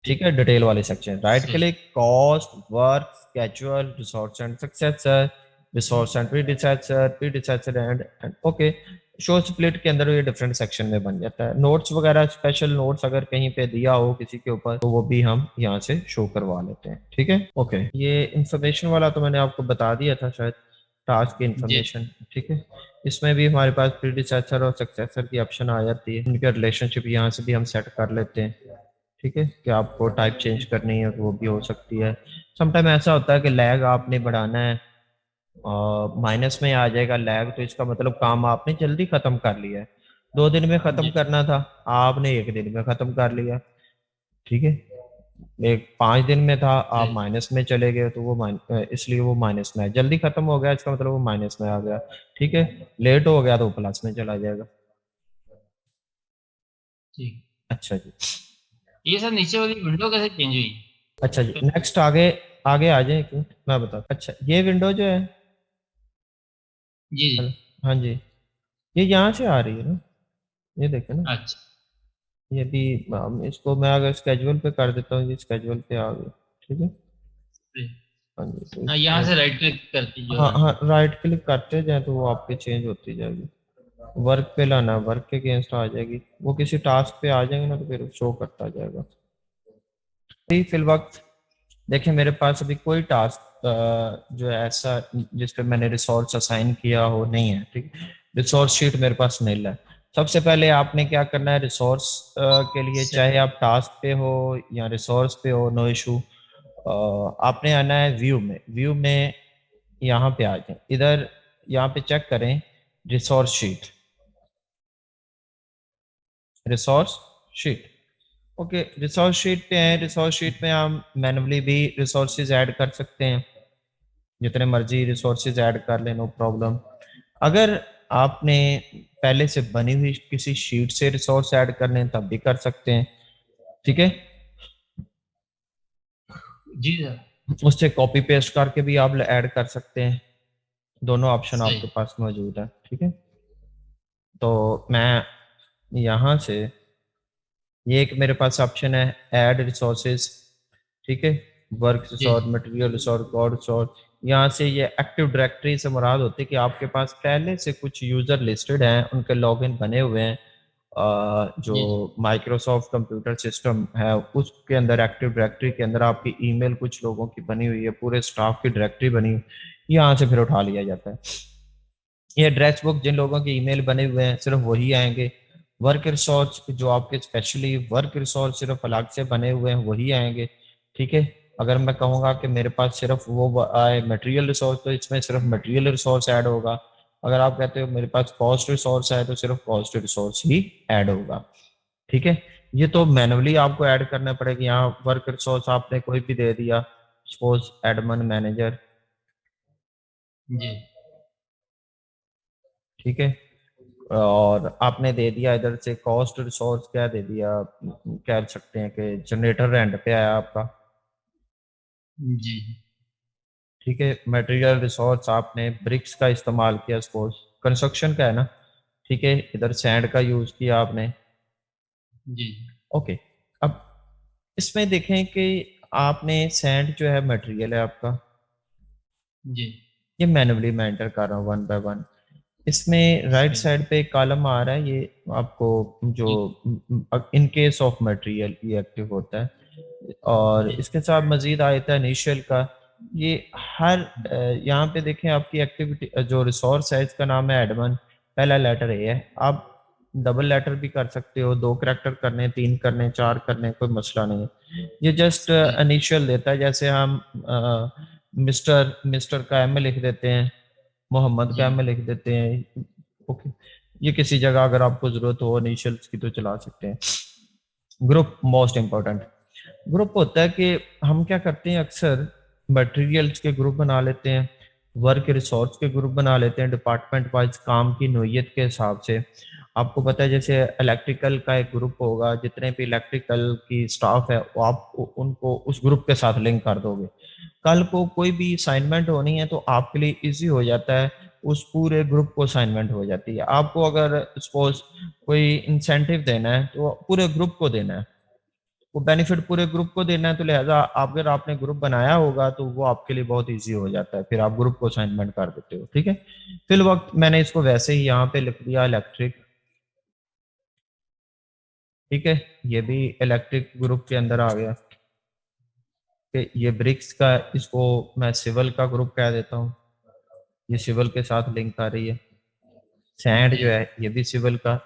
ठीक है, डिटेल वाले सेक्शन, राइट सही। Click, cost, work, schedule, resource and successor, resource and predecessor, predecessor and okay. Show split के अंदर ये डिफरेंट सेक्शन में बन जाता है। नोट्स वगैरह, स्पेशल नोट्स अगर कहीं पे दिया हो किसी के ऊपर तो वो भी हम यहाँ से शो करवा लेते हैं। ठीक है, ओके। ये इंफॉर्मेशन वाला तो मैंने आपको बता दिया था शायद, टास्क की जी इंफॉर्मेशन। ठीक है, इसमें भी हमारे पास प्रीडिसेसर और सक्सेसर की ऑप्शन आ जाती है, उनके रिलेशनशिप यहाँ से भी हम सेट कर लेते हैं। ठीक है, कि आपको टाइप चेंज करनी है तो वो भी हो सकती है। समटाइम ऐसा होता है कि लैग आपने बढ़ाना है, माइनस में आ जाएगा लैग, तो इसका मतलब काम आपने जल्दी खत्म कर लिया है। 2 दिन में खत्म जी करना था, आपने 1 दिन में खत्म कर लिया। ठीक है, एक 5 दिन में था, आप सही। माइनस में चले गए तो वो इसलिए वो माइनस में है। जल्दी खत्म हो गया इसका मतलब वो माइनस में आ गया। ठीक है, लेट हो गया तो वो प्लस में चला जाएगा। ठीक। अच्छा जी। ये सर नीचे वाली विंडो कैसे चेंज हुई? अच्छा जी, नेक्स्ट आगे, आगे आ जाए, एक मिनट मैं बता। अच्छा, ये विंडो जो है, जी जी। हेलो, हाँ जी, ये यहाँ से आ रही है ना, ये देखे ना। अच्छा। ये भी इसको मैं अगर स्केजुअल पे कर देता हूँ, ये स्केजुअल पे आ गई। ठीक है, सही। हाँ जी, तो हाँ, यहाँ इसको, से राइट क्लिक करके जो हाँ है। हाँ, राइट क्लिक करते जाए तो वो आपके चेंज होती जाएगी। वर्क पे लाना, वर्क के अगेंस्ट आ जाएगी, वो किसी टास्क पे आ जाएंगे ना तो फिर शो करता जाएगा। अभी फिल वक्त देखिए, मेरे पास अभी कोई टास्क जो है ऐसा जिस पे मैंने रिसोर्स असाइन किया हो नहीं है। ठीक, रिसोर्स शीट मेरे पास नहीं है। सबसे पहले आपने क्या करना है, रिसोर्स के लिए, सही। चाहे आप टास्क पे हो या रिसोर्स पे हो, नो इशू। आपने आना है व्यू में, व्यू में यहाँ पे आ जाए, इधर यहाँ पे चेक करें, resource sheet, resource sheet. Okay, resource sheet पे है, रिसोर्स शीट में हम मैनुअली भी रिसोर्सेज ऐड कर सकते हैं, जितने मर्जी रिसोर्सेज ऐड कर ले, नो प्रॉब्लम। अगर आपने पहले से बनी हुई किसी शीट से रिसोर्स ऐड करने तब भी कर सकते हैं। ठीक है, जी सर। उससे कॉपी पेस्ट करके भी आप ऐड कर सकते हैं, दोनों ऑप्शन सही। आपके पास मौजूद है। ठीक है, तो मैं यहाँ से, ये एक मेरे पास ऑप्शन है, ऐड रिसोर्सेज। ठीक है, वर्क जी resource, material resource, god resource. यहाँ से ये एक्टिव डायरेक्टरी से मुराद होती है कि आपके पास पहले से कुछ यूजर लिस्टेड हैं, उनके लॉगिन बने हुए हैं। जो जी जी। माइक्रोसॉफ्ट कंप्यूटर सिस्टम है उसके अंदर, एक्टिव डायरेक्टरी के अंदर आपकी ईमेल कुछ लोगों की बनी हुई है, पूरे स्टाफ की डायरेक्टरी बनी हुई, यहाँ से फिर उठा लिया जाता है। ये एड्रेस बुक जिन लोगों के ईमेल बने हुए हैं सिर्फ वही आएंगे। वर्क रिसोर्स जो आपके स्पेशली वर्क रिसोर्स सिर्फ अलग से बने हुए हैं वही आएंगे। ठीक है, अगर मैं कहूँगा कि मेरे पास सिर्फ वो आए मटेरियल रिसोर्स तो इसमें सिर्फ मटेरियल रिसोर्स ऐड होगा। अगर आप कहते हो मेरे पास कॉस्ट रिसोर्स है तो सिर्फ कॉस्ट रिसोर्स ही ऐड होगा। ठीक है, ये तो मैनुअली आपको ऐड करना पड़ेगा। यहाँ वर्क रिसोर्स आपने कोई भी दे दिया, सपोज एडमिन मैनेजर। जी। ठीक है, और आपने दे दिया इधर से कॉस्ट रिसोर्स, क्या दे दिया, कह सकते हैं कि जनरेटर रेंट पे आया आपका। जी ठीक है, मटेरियल रिसोर्स आपने ब्रिक्स का इस्तेमाल किया, सपोज कंस्ट्रक्शन का है ना। ठीक है, इधर सैंड का यूज किया आपने। जी। ओके, अब इसमें देखें कि आपने सैंड जो है मटेरियल है आपका, जी। ये मैनुअली मैं एंटर कर रहा हूँ वन बाय वन। इसमें राइट सही। साइड पे एक कॉलम आ रहा है, ये आपको जो जी इन केस ऑफ मटेरियल ये एक्टिव होता है, और जी। इसके साथ मजीद आयता है इनिशियल का। ये हर यहाँ पे देखें आपकी एक्टिविटी जो रिसोर्स है इसका नाम है एडमन, पहला लेटर ए है। आप डबल लेटर भी कर सकते हो, 2 करैक्टर करने, 3 करने, 4 करने, कोई मसला नहीं है। ये जस्ट सही। इनिशियल देता है, जैसे हम मिस्टर मिस्टर का एम लिख देते हैं, मोहम्मद जी का एम लिख देते हैं। ओके, ये किसी जगह अगर आपको जरूरत हो इनिशियल्स की तो चला सकते हैं। Group most important. ग्रुप होता है कि हम क्या करते हैं, अक्सर मटेरियल्स के ग्रुप बना लेते हैं, वर्क रिसोर्स के ग्रुप बना लेते हैं, डिपार्टमेंट वाइज काम की नोयत के हिसाब से। आपको पता है जैसे इलेक्ट्रिकल का एक ग्रुप होगा, जितने भी इलेक्ट्रिकल की स्टाफ है वो आप उनको उस ग्रुप के साथ लिंक कर दोगे। कल को कोई भी असाइनमेंट होनी है तो आपके लिए इजी हो जाता है, उस पूरे ग्रुप को असाइनमेंट हो जाती है। आपको अगर सपोज कोई इंसेंटिव देना है तो पूरे ग्रुप को देना है, वो बेनिफिट पूरे ग्रुप को देना है, तो लिहाजा अगर आपने ग्रुप बनाया होगा तो वो आपके लिए बहुत इजी हो जाता है, फिर आप ग्रुप को असाइनमेंट कर देते हो। ठीक है, फिल वक्त मैंने इसको वैसे ही यहाँ पे लिख दिया इलेक्ट्रिक। ठीक है, ये भी इलेक्ट्रिक ग्रुप के अंदर आ गया। कि ये ब्रिक्स का, इसको मैं सिविल का ग्रुप कह देता हूँ, ये सिविल के साथ लिंक आ रही है। सैंड जी जो है ये भी सिविल का,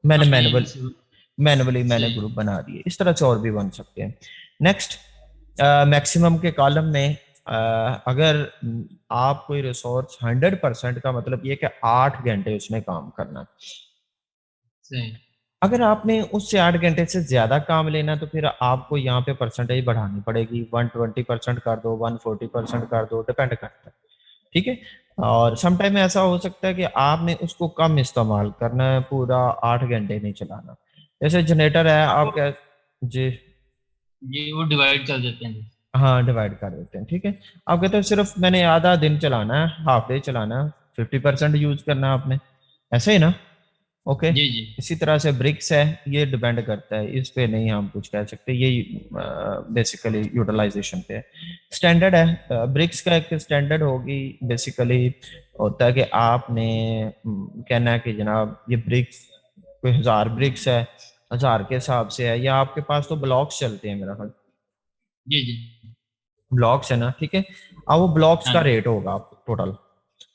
मैंने हाँ ये भी मैनुअली मैंने सही। ग्रुप बना दिए। इस तरह से और भी बन सकते हैं। नेक्स्ट, मैक्सिमम के कॉलम में अगर आप कोई रिसोर्स 100% का मतलब ये कि 8 घंटे उसमें काम करना है। सही। अगर आपने उससे 8 घंटे से ज्यादा काम लेना तो फिर आपको यहाँ पे परसेंटेज बढ़ानी पड़ेगी, 120% कर दो, 140% कर दो, डिपेंड करता है। ठीक है, और समटाइम ऐसा हो सकता है कि आपने उसको कम इस्तेमाल करना है, पूरा 8 घंटे नहीं चलाना। जैसे जनरेटर है हाँ आप वो क्या जी, ये वो डिवाइड कर देते हैं। हाँ डिवाइड कर देते हैं। ठीक है, आप कहते हैं सिर्फ मैंने आधा दिन चलाना है, हाफ डे चलाना है, 50% यूज करना है आपने, ऐसे ही ना। ओके, जी जी इसी तरह से ब्रिक्स है, ये डिपेंड करता है, इस पे नहीं हम कुछ कह सकते, ये बेसिकली यूटिलाइजेशन पे है। स्टैंडर्ड है, ब्रिक्स का एक स्टैंडर्ड होगी, बेसिकली होता है कि आपने कहना है कि जनाब ये ब्रिक्स कोई 1000 ब्रिक्स है, 1000 के हिसाब से है, या आपके पास तो ब्लॉक्स चलते हैं मेरा ख्याल, जी जी। ब्लॉक्स है ना। ठीक है, अब वो ब्लॉक्स हाँ का जी। रेट होगा आप टोटल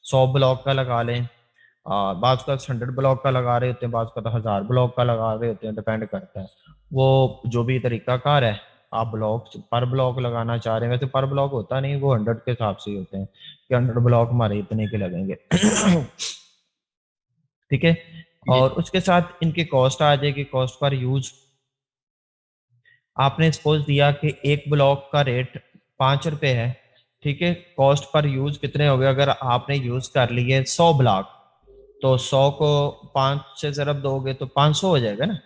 100 ब्लॉक का लगा लें, बाज का 100 ब्लॉक का लगा रहे होते हैं, बाज का तो 1000 ब्लॉक का लगा रहे होते हैं, डिपेंड करता है वो जो भी तरीका कार है। आप ब्लॉक पर ब्लॉक लगाना चाह रहे हैं, वैसे पर ब्लॉक होता नहीं, वो 100 के हिसाब से ही होते हैं कि 100 ब्लॉक हमारे इतने के लगेंगे। ठीक है, जी और उसके साथ इनकी कॉस्ट आ जाएगी, कॉस्ट पर यूज। आपने सपोज दिया कि एक ब्लॉक का रेट 5 रुपए है। ठीक है, कॉस्ट पर यूज कितने हो गए, अगर आपने यूज कर लिए 100 ब्लॉक, तो 100 को 5 से जरब दोगे तो 500 हो जाएगा ना।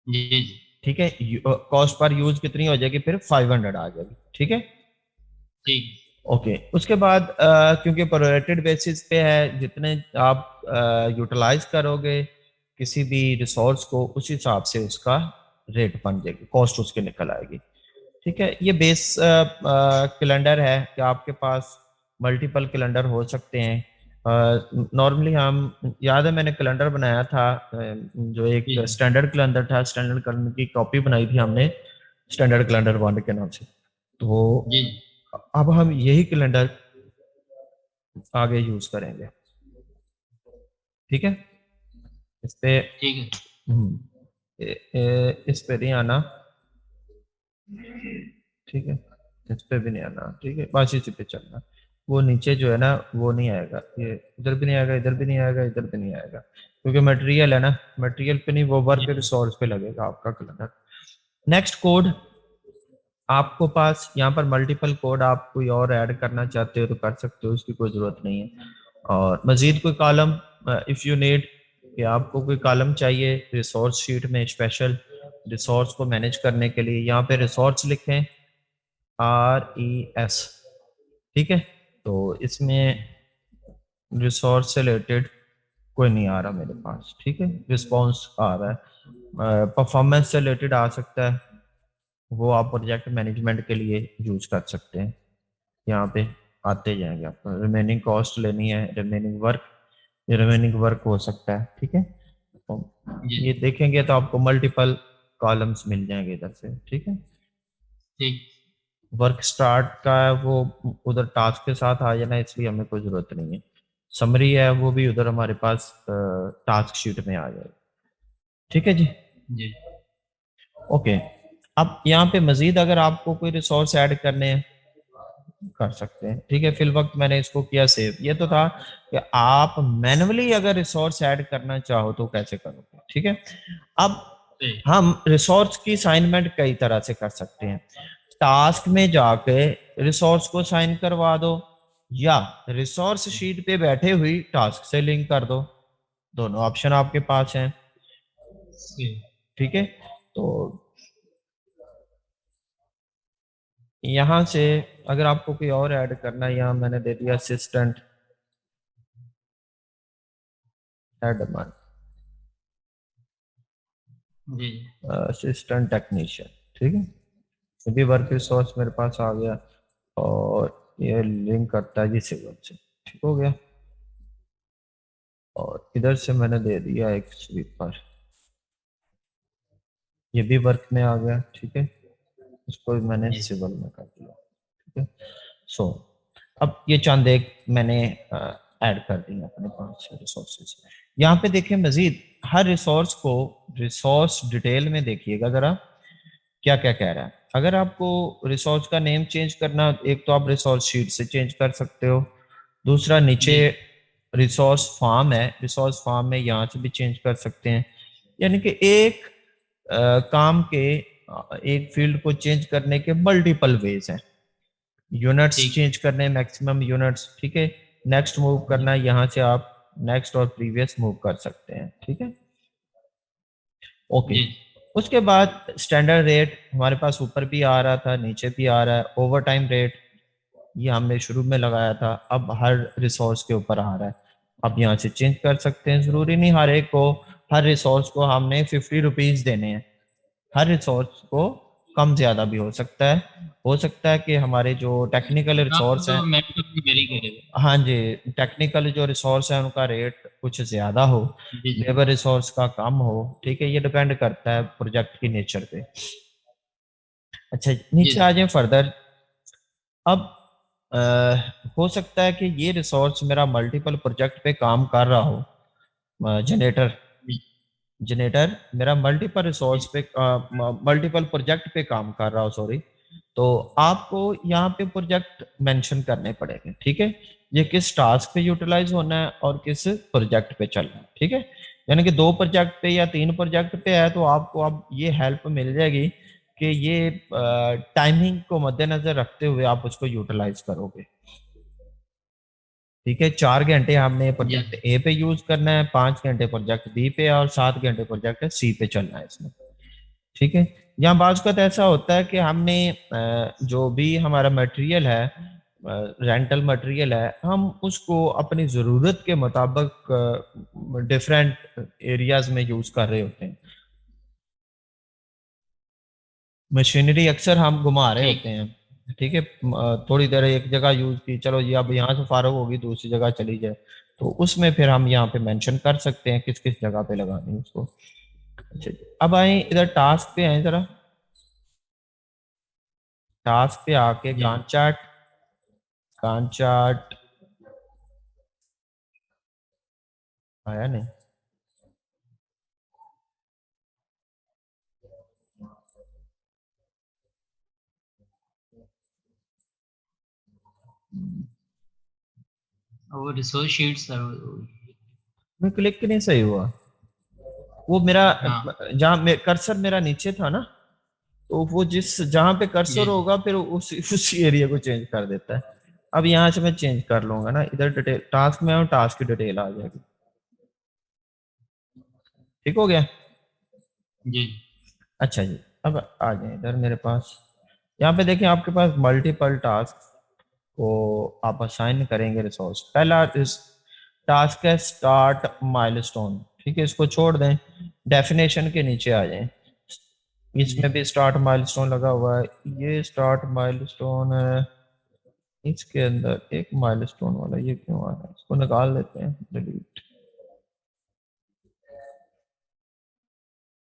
जी जी। ठीक है, कॉस्ट पर यूज कितनी हो जाएगी, फिर 500 आ जाएगी। ठीक है, ठीक। ओके। उसके बाद क्योंकि प्रोरेटेड बेसिस पे है, जितने आप यूटिलाइज करोगे किसी भी रिसोर्स को, उस हिसाब से उसका रेट बन जाएगी, कॉस्ट उसके निकल आएगी। ठीक है, ये बेस कैलेंडर है कि आपके पास मल्टीपल कैलेंडर हो सकते हैं। नॉर्मली हम, याद है मैंने कैलेंडर बनाया था, जो एक जी स्टैंडर्ड कैलेंडर था, स्टैंडर्ड कैलेंडर की कॉपी बनाई थी हमने, स्टैंडर्ड कैलेंडर 1 के नाम से। तो जी। अब हम यही कैलेंडर आगे यूज करेंगे। ठीक है, इस पे ठीक है। इस पे नहीं आना। ठीक है, इस पे भी नहीं आना। ठीक है, बस इसी पे चलना। वो नीचे जो है ना वो नहीं आएगा, ये इधर भी नहीं आएगा, इधर भी नहीं आएगा, इधर भी नहीं आएगा, क्योंकि मटेरियल है ना, मटेरियल पे नहीं, वो वर्क जी रिसोर्स पे लगेगा आपका कैलेंडर। नेक्स्ट कोड, आपको पास यहाँ पर मल्टीपल कोड, आप कोई और ऐड करना चाहते हो तो कर सकते हो, उसकी कोई जरूरत नहीं है। और मजीद कोई कॉलम इफ यू नीड, कि आपको कोई कॉलम चाहिए रिसोर्स शीट में स्पेशल रिसोर्स को मैनेज करने के लिए, यहाँ पे रिसोर्स लिखें, RES। ठीक है, तो इसमें रिसोर्स से रिलेटेड कोई नहीं आ रहा मेरे पास। ठीक है, रिस्पॉन्स आ रहा है, परफॉर्मेंस से रिलेटेड आ सकता है, वो आप प्रोजेक्ट मैनेजमेंट के लिए यूज कर सकते हैं। यहाँ पे आते जाएंगे, आपको रिमेनिंग कॉस्ट लेनी है, रिमेनिंग वर्क, ये रिमेनिंग वर्क हो सकता है। ठीक है, तो जी। ये देखेंगे तो आपको मल्टीपल कॉलम्स मिल जाएंगे इधर से। ठीक है, ठीक। वर्क स्टार्ट का है वो उधर टास्क के साथ आ जाना, इसलिए हमें कोई जरूरत नहीं है। समरी है वो भी उधर हमारे पास टास्क शीट में आ जाएगी। ठीक है जी, जी ओके। अब यहाँ पे मजीद अगर आपको कोई रिसोर्स ऐड करने हैं कर सकते हैं। ठीक है, फिल वक्त मैंने इसको किया सेव। ये तो था कि आप मैनुअली अगर रिसोर्स ऐड करना चाहो तो कैसे करोगे। ठीक है, अब सही। हम रिसोर्स की असाइनमेंट कई तरह से कर सकते हैं। टास्क में जाके रिसोर्स को साइन करवा दो, या रिसोर्स शीट पे बैठे हुई टास्क से लिंक कर दो, दोनों ऑप्शन आपके पास हैं। सही। ठीक है, तो यहाँ से अगर आपको कोई और ऐड करना है, यहाँ मैंने दे दिया असिस्टेंट एडमन। जी असिस्टेंट टेक्नीशियन, ठीक है। ये भी वर्क रिसोर्स मेरे पास आ गया और ये लिंक करता है जी सिविल से, ठीक हो गया। और इधर से मैंने दे दिया एक स्वीपर, ये भी वर्क में आ गया, ठीक है। इसको भी मैंने जी सिविल में कर दिया, ठीक है। सो अब ये चंद एक मैंने ऐड कर दिए अपने पास रिसोर्सेज। यहाँ पे देखिए मजीद हर रिसोर्स को रिसोर्स डिटेल में देखिएगा जरा क्या क्या कह रहा है। अगर आपको रिसोर्स का नेम चेंज करना, एक तो आप रिसोर्स शीट से चेंज कर सकते हो, दूसरा नीचे जी रिसोर्स फार्म है, रिसोर्स फार्म में यहाँ से भी चेंज कर सकते हैं। यानी कि एक काम के एक फील्ड को चेंज करने के मल्टीपल वेज हैं। यूनिट्स ठीक चेंज करने, मैक्सिमम यूनिट्स, ठीक है। नेक्स्ट मूव जी करना है, यहाँ से आप नेक्स्ट और प्रीवियस मूव कर सकते हैं, ठीक है। ओके। जी उसके बाद स्टैंडर्ड रेट हमारे पास ऊपर भी आ रहा था, नीचे भी आ रहा है। ओवर टाइम रेट ये हमने शुरू में लगाया था, अब हर रिसोर्स के ऊपर आ रहा है। अब यहाँ से चेंज कर सकते हैं, जरूरी नहीं हर एक को, हर रिसोर्स को हमने 50 रुपीज देने हैं। हर रिसोर्स को कम ज्यादा भी हो सकता है कि हमारे जो टेक्निकल आपको रिसोर्स हैं, तो मैनुअली वेरी करेगा। हाँ जी, टेक्निकल जो रिसोर्स है उनका रेट कुछ ज्यादा हो, जी जी लेबर रिसोर्स का कम हो, ठीक है। ये डिपेंड करता है प्रोजेक्ट की नेचर पे। अच्छा जी नीचे आ जाए फर्दर। अब हो सकता है कि ये रिसोर्स मेरा मल्टीपल प्रोजेक्ट पे काम कर रहा हो, जनरेटर जी जनरेटर मेरा मल्टीपल जी रिसोर्स पे मल्टीपल प्रोजेक्ट पे काम कर रहा हो, सॉरी। तो आपको यहाँ पे प्रोजेक्ट मेंशन करने पड़ेंगे, ठीक है। ये किस टास्क पे यूटिलाइज होना है और किस प्रोजेक्ट पे चलना है, ठीक है। यानी कि 2 प्रोजेक्ट पे या 3 प्रोजेक्ट पे है तो आपको अब ये हेल्प मिल जाएगी कि ये टाइमिंग को मद्देनजर रखते हुए आप उसको यूटिलाइज करोगे, ठीक है। 4 घंटे हमने जी प्रोजेक्ट ए पे यूज करना है, 5 घंटे प्रोजेक्ट बी पे और 7 घंटे प्रोजेक्ट सी पे चलना है इसमें, ठीक है। यहाँ बाज का तो ऐसा होता है कि हमने जो भी हमारा मटेरियल है, रेंटल मटेरियल है, हम उसको अपनी ज़रूरत के मुताबिक डिफरेंट एरियाज में यूज कर रहे होते हैं। मशीनरी अक्सर हम घुमा रहे ठीक होते हैं, ठीक है। थोड़ी देर एक जगह यूज की, चलो ये अब यहाँ से फारग होगी दूसरी जगह चली जाए, तो उसमें फिर हम यहाँ पे मेंशन कर सकते हैं किस किस जगह पे लगानी है उसको। अच्छा जी, अब आए इधर टास्क पे आए जरा। टास्क पे आके जी कान चार्ट आया नहीं। वो रिसोर्स शीट्स मैं क्लिक नहीं सही हुआ, वो मेरा हाँ जहाँ कर्सर मेरा नीचे था ना, तो वो जिस जहाँ पे कर्सर जी जी होगा फिर उसी एरिया को चेंज कर देता है। अब यहाँ से मैं चेंज कर लूंगा ना, इधर डिटेल टास्क में आऊँ, टास्क की डिटेल आ जाएगी, ठीक हो गया। जी अच्छा जी, अब आ जाए इधर मेरे पास। यहाँ पे देखें आपके पास मल्टीपल टास्क को आप असाइन करेंगे रिसोर्स। पहला इस टास्क है स्टार्ट माइलस्टोन, ठीक है, इसको छोड़ दें। डेफिनेशन के नीचे आ जाएं, जी इसमें भी स्टार्ट माइलस्टोन लगा हुआ है। ये स्टार्ट माइलस्टोन है, इसके अंदर एक माइलस्टोन वाला ये क्यों आ रहा है, इसको निकाल लेते हैं, डिलीट।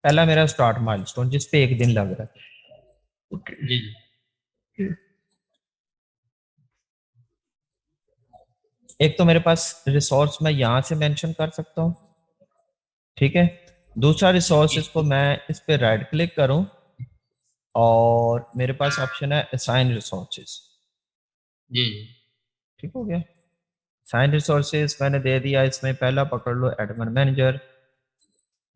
पहला मेरा स्टार्ट माइलस्टोन जिस पे एक दिन लग रहा है, ओके। जी एक तो मेरे पास रिसोर्स मैं यहाँ से मेंशन कर सकता हूँ, ठीक है। दूसरा रिसोर्सेज को जी मैं इस पे राइट क्लिक करूँ और मेरे पास ऑप्शन है असाइन रिसोर्सेज, जी ठीक हो गया। असाइन रिसोर्सेज मैंने दे दिया, इसमें पहला पकड़ लो एडमिन मैनेजर,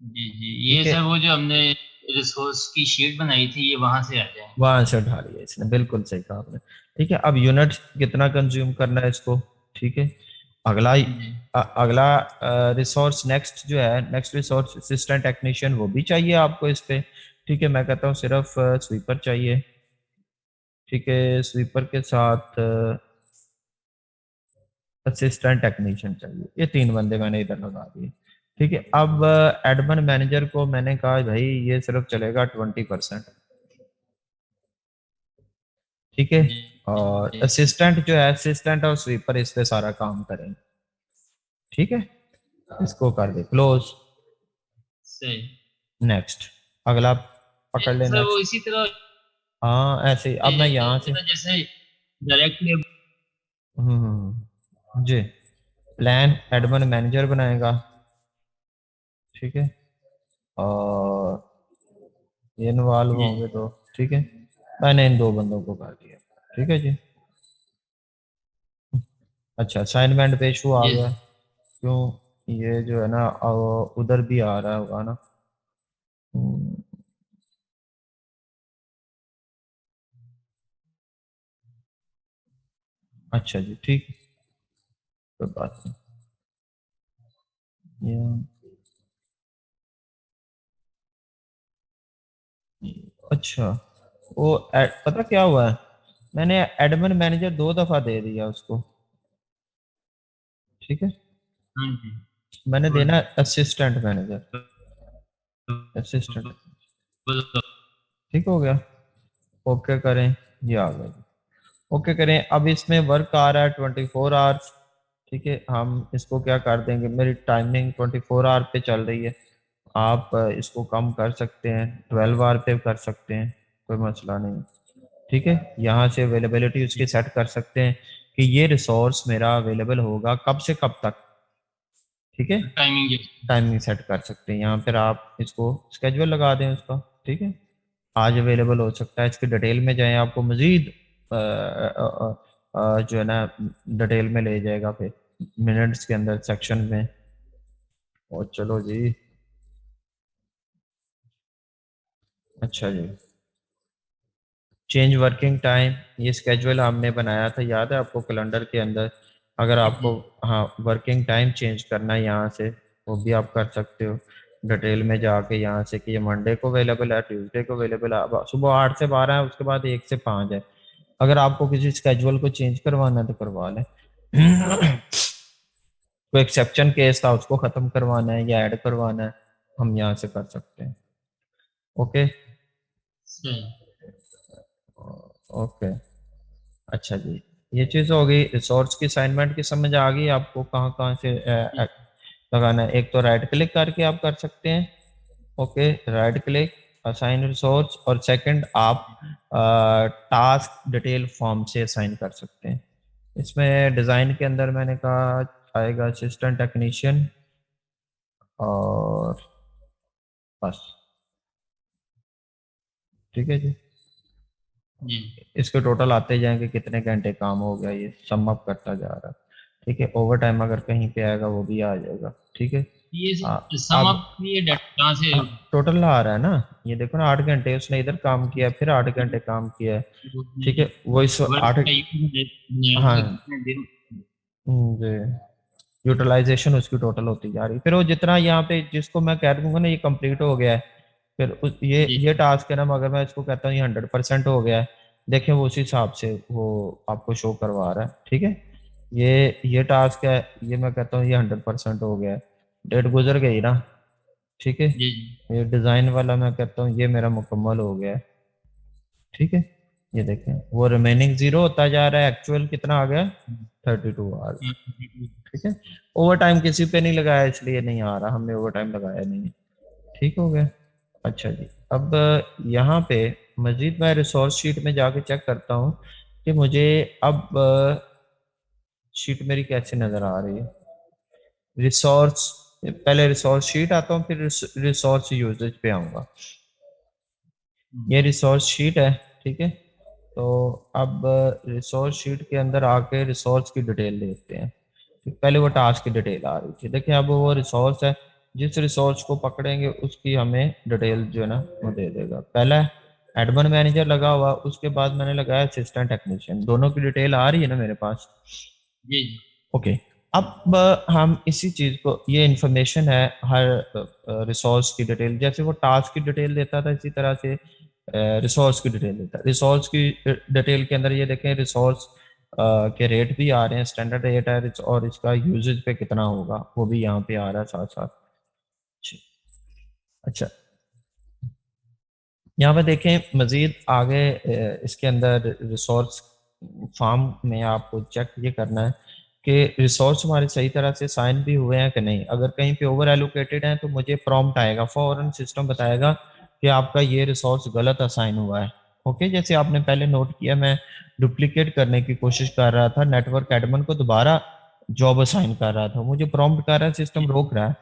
जी जी ये ठीक है। सर वो जो हमने रिसोर्स की शीट बनाई थी ये वहां से आ जाए। वहां से उठा लिया इसने, बिल्कुल सही कहा आपने, ठीक है। अब यूनिट कितना कंज्यूम करना है इसको, ठीक है। अगला जी अगला रिसोर्स नेक्स्ट जो है, नेक्स्ट रिसोर्स असिस्टेंट टेक्नीशियन, वो भी चाहिए आपको इस पे, ठीक है। मैं कहता हूँ सिर्फ स्वीपर चाहिए, ठीक है। स्वीपर के साथ असिस्टेंट टेक्नीशियन चाहिए, ये 3 बंदे मैंने इधर लगा दिए। ठीक है। अब एडमिन मैनेजर को मैंने कहा भाई ये सिर्फ चलेगा 20%, ठीक है। जी और जी असिस्टेंट जो है, असिस्टेंट और स्वीपर इस पे सारा काम करेंगे, ठीक है। इसको कर दे क्लोज। सही। नेक्स्ट, अगला पकड़ ले सर वो नेक्स्ट। इसी तरह हाँ ऐसे ही। अब मैं यहाँ से जैसे डायरेक्टली। जी, प्लान एडमिन मैनेजर बनाएगा, ठीक है। और ये इन्वॉल्व जी होंगे तो, ठीक है। मैंने इन दो बंदों को कर दिया, ठीक है जी। अच्छा, असाइनमेंट पे इशू आ जी गया, क्यों? ये जो है ना उधर भी आ रहा होगा ना। हम्म, अच्छा जी, ठीक, कोई बात नहीं। अच्छा, वो पता क्या हुआ है, मैंने एडमिन मैनेजर 2 दफा दे दिया उसको, ठीक है। हाँ जी। मैंने बोलो देना असिस्टेंट मैनेजर, असिस्टेंट, बोलो। ठीक हो गया। ओके करें, ये आ गया। ओके करें। अब इसमें वर्क आ रहा है 24 आवर्स, ठीक है। हम इसको क्या कर देंगे, मेरी टाइमिंग 24 आवर पे चल रही है। आप इसको कम कर सकते हैं, 12 आवर पे कर सकते हैं, कोई मसला नहीं, ठीक है। यहाँ से अवेलेबिलिटी उसकी सेट कर सकते हैं कि ये रिसोर्स मेरा अवेलेबल होगा कब से कब तक, ठीक है। टाइमिंग जो। टाइमिंग सेट कर सकते हैं यहाँ पर, आप इसको स्केड्यूल लगा दें उसका, ठीक है। आज अवेलेबल हो सकता है, इसकी डिटेल में जाएं, आपको मजीद जो है ना डिटेल में ले जाएगा फिर मिनट्स के अंदर सेक्शन में। और चलो जी, अच्छा जी, चेंज वर्किंग टाइम, ये स्केड्यूल हमने बनाया था, याद है आपको, कैलेंडर के अंदर। अगर जी आपको जी हाँ वर्किंग टाइम चेंज करना है यहाँ से, वो भी आप कर सकते हो डिटेल में जाके यहाँ से, कि ये मंडे को अवेलेबल है, ट्यूसडे को अवेलेबल है, अब सुबह 8 से 12 है, उसके बाद 1 से 5 है। अगर आपको किसी स्केड्यूल को चेंज करवाना है तो करवा लें। कोई एक्सेप्शन केस था उसको खत्म करवाना है या ऐड करवाना है, हम यहाँ से कर सकते हैं। ओके, सही। ओके, अच्छा जी। ये चीज़ हो गई, रिसोर्स की असाइनमेंट की समझ आ गई आपको, कहाँ कहाँ से जी लगाना है। एक तो राइट क्लिक करके आप कर सकते हैं, okay, right click, assign resource, और सेकंड आप टास्क डिटेल फॉर्म से असाइन कर सकते हैं। इसमें डिज़ाइन के अंदर मैंने कहा आएगा असिस्टेंट टेक्नीशियन, और बस, ठीक है जी। जी। इसके टोटल आते जाएंगे कितने घंटे काम हो गया, ये सम अप करता जा रहा है, ठीक है। ओवर टाइम अगर कहीं पे आएगा वो भी आ जाएगा, ठीक है। ये आ, सम अब अप ये डाटा कहाँ से? टोटल आ रहा है ना, ये देखो ना, 8 घंटे उसने इधर काम किया, फिर 8 घंटे काम किया है, ठीक है। वो इस वर्क आठ, का बनाया हाँ था कितने दिन? जी, यूटिलाइजेशन उसकी टोटल होती जा रही है। फिर वो जितना यहाँ पे जिसको मैं कह दूंगा ना ये कंप्लीट हो गया है, फिर जी ये टास्क है ना, मगर मैं इसको कहता हूँ ये 100% हो गया है, देखिए वो उस हिसाब से वो आपको शो करवा रहा है, ठीक है। ये टास्क है, ये मैं कहता हूँ ये 100% हो गया है, डेट गुजर गई ना, ठीक है। जी ये डिजाइन वाला मैं कहता हूँ ये मेरा मुकम्मल हो गया है, ठीक है। ये देखें वो रिमेनिंग 0 होता जा रहा है, एक्चुअल कितना आ गया, 32 आवर्स, जी। ठीक है। ओवर टाइम किसी पे नहीं लगाया इसलिए नहीं आ रहा, हमने ओवर टाइम लगाया नहीं है, ठीक हो गया। अच्छा जी, अब यहाँ पे मजीद मैं रिसोर्स शीट में जाके चेक करता हूँ कि मुझे अब शीट मेरी कैसे नजर आ रही है। रिसोर्स, पहले रिसोर्स शीट आता हूँ, फिर रिसोर्स यूजेज पे आऊंगा। ये रिसोर्स शीट है, ठीक है। तो अब रिसोर्स शीट के अंदर आके रिसोर्स की डिटेल देखते हैं। तो पहले वो टास्क की डिटेल आ रही थी, देखिए अब वो रिसोर्स है, जिस रिसोर्स को पकड़ेंगे उसकी हमें डिटेल जो है ना वो दे देगा। पहला एडमिन मैनेजर लगा हुआ, उसके बाद मैंने लगाया असिस्टेंट टेक्नीशियन, दोनों की डिटेल आ रही है ना मेरे पास। जी ओके, अब हम इसी चीज को, ये इंफॉर्मेशन है हर रिसोर्स की डिटेल, जैसे वो टास्क की डिटेल देता था इसी तरह से रिसोर्स की डिटेल देता है। रिसोर्स की डिटेल के अंदर ये देखें, रिसोर्स के रेट भी आ रहे हैं, स्टैंडर्ड रेट है, और इसका यूजेज पे कितना होगा वो भी यहाँ पे आ रहा है साथ साथ, अच्छा, यहाँ पे देखें मजीद आगे इसके अंदर रिसोर्स फार्म में आपको चेक ये करना है कि रिसोर्स हमारे सही तरह से साइन भी हुए हैं कि नहीं। अगर कहीं पे ओवर एलोकेटेड है तो मुझे प्रॉम्प्ट आएगा, फौरन सिस्टम बताएगा कि आपका ये रिसोर्स गलत असाइन हुआ है। ओके, जैसे आपने पहले नोट किया, मैं डुप्लीकेट करने की कोशिश कर रहा था, नेटवर्क एडमिन को दोबारा जॉब असाइन कर रहा था, मुझे प्रॉम्प्ट कर रहा है, सिस्टम रोक रहा है,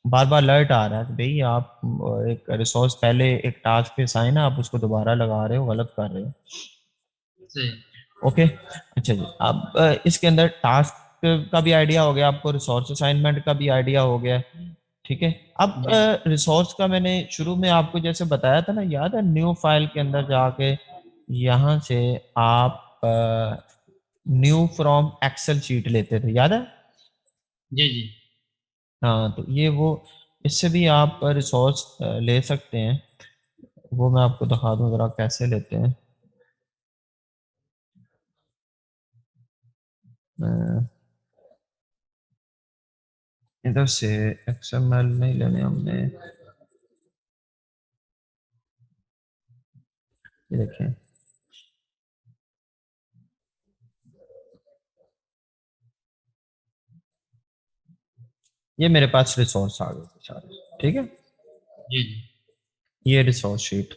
बार बार अलर्ट आ रहा है कि भाई आप एक रिसोर्स पहले एक टास्क पे साइन है, आप उसको दोबारा लगा रहे हो, गलत कर रहे हो। सही। ओके, अच्छा जी, अब इसके अंदर टास्क का भी आइडिया हो गया आपको, रिसोर्स असाइनमेंट का भी आइडिया हो गया। ठीक है, अब जी रिसोर्स का मैंने शुरू में आपको जैसे बताया था ना, याद है, न्यू फाइल के अंदर जाके यहाँ से आप न्यू फ्रॉम एक्सेल शीट लेते थे, याद है? जी जी। हाँ, तो ये वो, इससे भी आप रिसोर्स ले सकते हैं। वो मैं आपको दिखा दूं जरा कैसे लेते हैं। अ, इधर से एक्सएमएल नहीं लेने हमने, ये देखें, ये मेरे पास रिसोर्स आ गए थे सारे। ठीक है, जी जी। ये रिसोर्स शीट,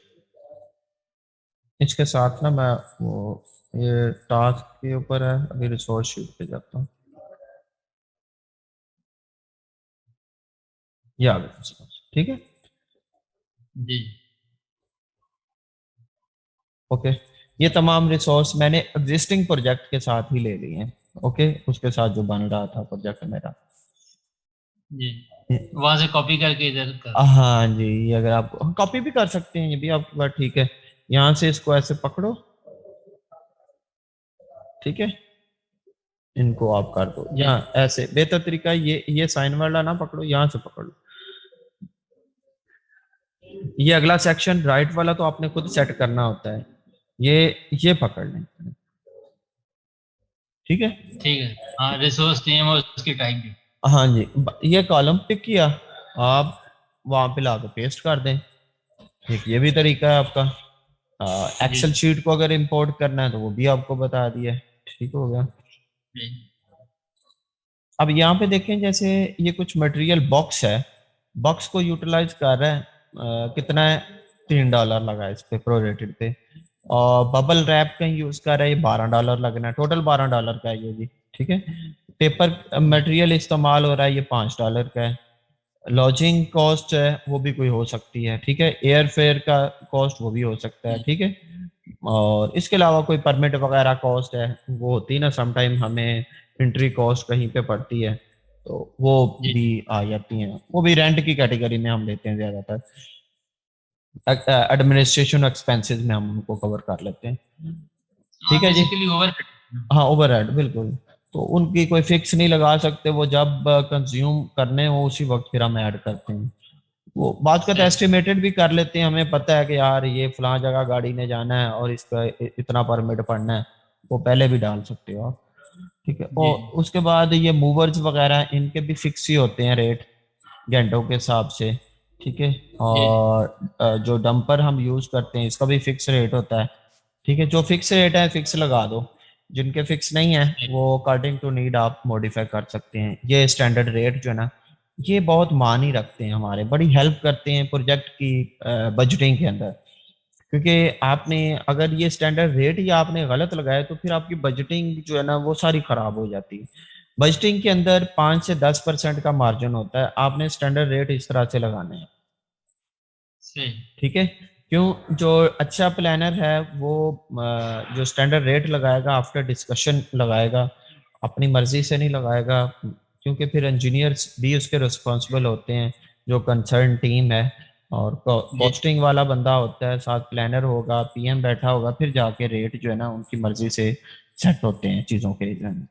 इसके साथ ना मैं वो, ये टास्क के ऊपर है, अभी रिसोर्स शीट पे जाता हूँ। ये आ गए रिसोर्स, ठीक है। जी ओके, ये तमाम रिसोर्स मैंने एग्जिस्टिंग प्रोजेक्ट के साथ ही ले लिए हैं। ओके, उसके साथ जो बन रहा था प्रोजेक्ट मेरा। जी। वहां से कॉपी करके इधर कर। हाँ जी, ये अगर आप कॉपी भी कर सकते हैं, ये भी आपकी बात ठीक है। यहाँ से इसको ऐसे पकड़ो, ठीक है, इनको आप कर दो, जी यहाँ ऐसे बेहतर तरीका है, ये साइन वाला ना पकड़ो, यहाँ से पकड़ लो। ये अगला सेक्शन राइट वाला तो आपने खुद सेट करना होता है, ये पकड़ लें, ठीक है। ठीक है। हाँ, रिसोर्स नेम और उसकी टाइप भी। हाँ जी, ये कॉलम पिक किया, आप वहां पे लाके पेस्ट कर दें। एक ये भी तरीका है आपका। जी एक्सेल शीट को अगर इंपोर्ट करना है तो वो भी आपको बता दिया, ठीक हो गया। जी अब यहाँ पे देखें, जैसे ये कुछ मटेरियल बॉक्स है, बॉक्स को यूटिलाइज कर रहा है, कितना है, $3 लगा है इस पे प्रोरेटेड पे। और बबल रैप का यूज कर रहा है, ये $12 लगना है, टोटल $12 का है ये भी, ठीक है। पेपर जी मटेरियल इस्तेमाल हो रहा है, ये $5 का है। लॉजिंग कॉस्ट है वो भी कोई हो सकती है, ठीक है। एयर फेयर का कॉस्ट वो भी हो सकता है, ठीक है। और इसके अलावा कोई परमिट वगैरह कॉस्ट है वो होती है ना, समटाइम हमें एंट्री कॉस्ट कहीं पे पड़ती है, तो वो जी। भी आ जाती हैं, वो भी रेंट की कैटेगरी में हम लेते हैं ज्यादातर। एडमिनिस्ट्रेशन एक्सपेंसेस में हम उनको कवर कर लेते हैं, हाँ, ठीक है जी। Basically over. हाँ, ओवरहेड बिल्कुल, तो उनकी कोई फिक्स नहीं लगा सकते, वो जब कंज्यूम करने हो उसी वक्त फिर हम ऐड करते हैं। वो बात का तो सही। एस्टिमेटेड भी कर लेते हैं, हमें पता है कि यार ये फलां जगह गाड़ी ने जाना है और इसका इतना परमिट पड़ना है, वो पहले भी डाल सकते हो आप, ठीक है। जी और उसके बाद ये मूवर्स वगैरह इनके भी फिक्स ही होते हैं रेट, घंटों के हिसाब से, ठीक है। जी और जो डंपर हम यूज करते हैं इसका भी फिक्स रेट होता है, ठीक है। जो फिक्स रेट है फिक्स लगा दो, जिनके फिक्स नहीं है जी वो अकॉर्डिंग टू नीड आप मॉडिफाई कर सकते हैं। ये स्टैंडर्ड रेट जो है ना, ये बहुत मान ही रखते हैं, हमारे बड़ी हेल्प करते हैं प्रोजेक्ट की बजटिंग के अंदर। क्योंकि आपने अगर ये स्टैंडर्ड रेट ही आपने गलत लगाया तो फिर आपकी बजटिंग जो है ना वो सारी खराब हो जाती है। बजटिंग के अंदर 5 से 10% का मार्जिन होता है, आपने स्टैंडर्ड रेट इस तरह से लगाने हैं, सही। ठीक है। क्यों, जो अच्छा प्लानर है वो जो स्टैंडर्ड रेट लगाएगा आफ्टर डिस्कशन लगाएगा, अपनी मर्जी से नहीं लगाएगा, क्योंकि फिर इंजीनियर्स भी उसके रिस्पॉन्सिबल होते हैं, जो कंसर्न टीम है। और जी कॉस्टिंग वाला बंदा होता है, साथ प्लानर होगा, पीएम बैठा होगा, फिर जाके रेट जो है ना उनकी मर्जी से सेट होते हैं चीज़ों के जो है ना।